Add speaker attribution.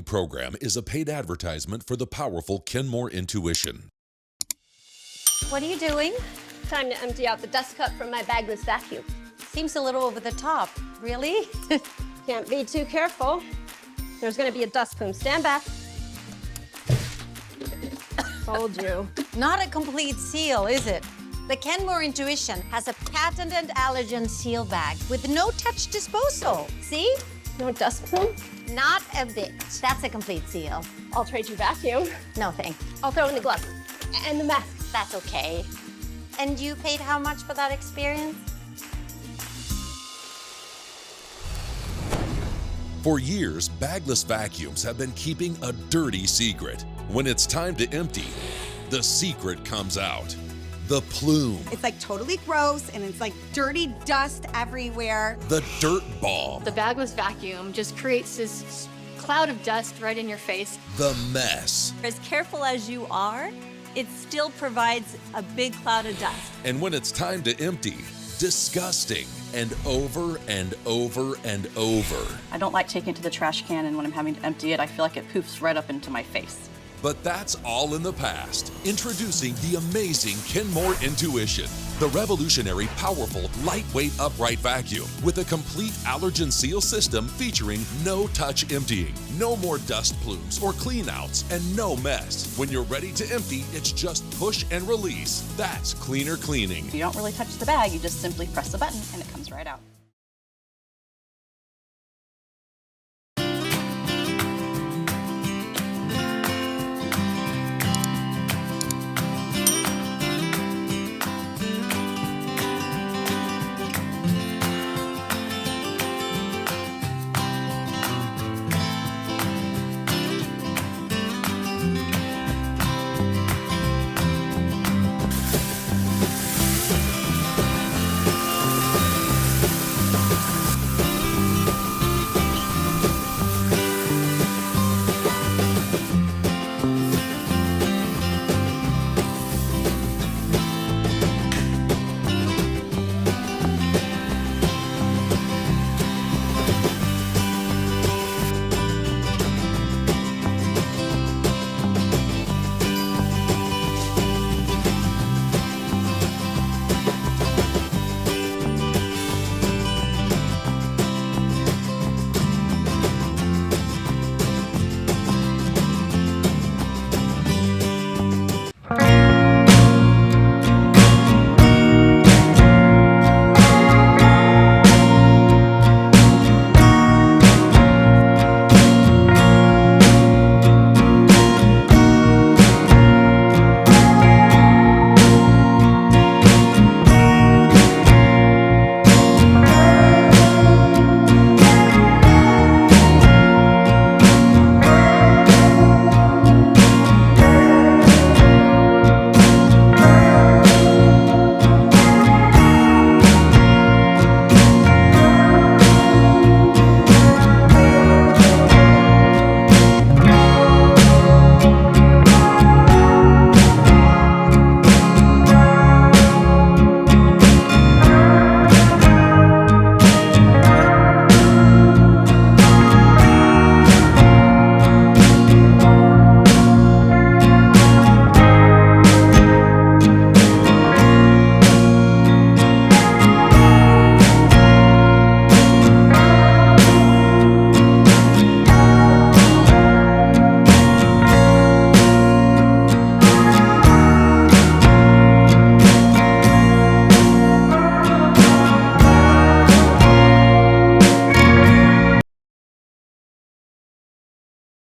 Speaker 1: following program is a paid advertisement for the powerful Kenmore intuition.
Speaker 2: What are you doing?
Speaker 3: Time to empty out the dust cup from my bagless vacuum.
Speaker 2: Seems a little over the top. Really?
Speaker 3: Can't be too careful. There's gonna be a dust plume. Stand back. Told you.
Speaker 2: Not a complete seal, is it? The Kenmore Intuition has a patented allergen seal bag with no-touch disposal. See?
Speaker 3: No dust plume?
Speaker 2: Not a bit. That's a complete seal.
Speaker 3: I'll trade you vacuum.
Speaker 2: No thanks.
Speaker 3: I'll throw in the glove and the mask.
Speaker 2: That's okay. And you paid how much for that experience?
Speaker 1: For years, bagless vacuums have been keeping a dirty secret. When it's time to empty, the secret comes out. The plume.
Speaker 4: It's like totally gross and it's like dirty dust everywhere.
Speaker 1: The dirt bomb.
Speaker 5: The bagless vacuum just creates this cloud of dust right in your face.
Speaker 1: The mess.
Speaker 6: As careful as you are, it still provides a big cloud of dust.
Speaker 1: And when it's time to empty, disgusting. And over and over and over.
Speaker 7: I don't like taking it to the trash can, and when I'm having to empty it, I feel like it poofs right up into my face.
Speaker 1: But that's all in the past. Introducing the amazing Kenmore Intuition, the revolutionary, powerful, lightweight upright vacuum with a complete allergen seal system featuring no-touch emptying, no more dust plumes or cleanouts, and no mess. When you're ready to empty, it's just push and release. That's cleaner cleaning.
Speaker 7: You don't really touch the bag, you just simply press a button and it comes right out.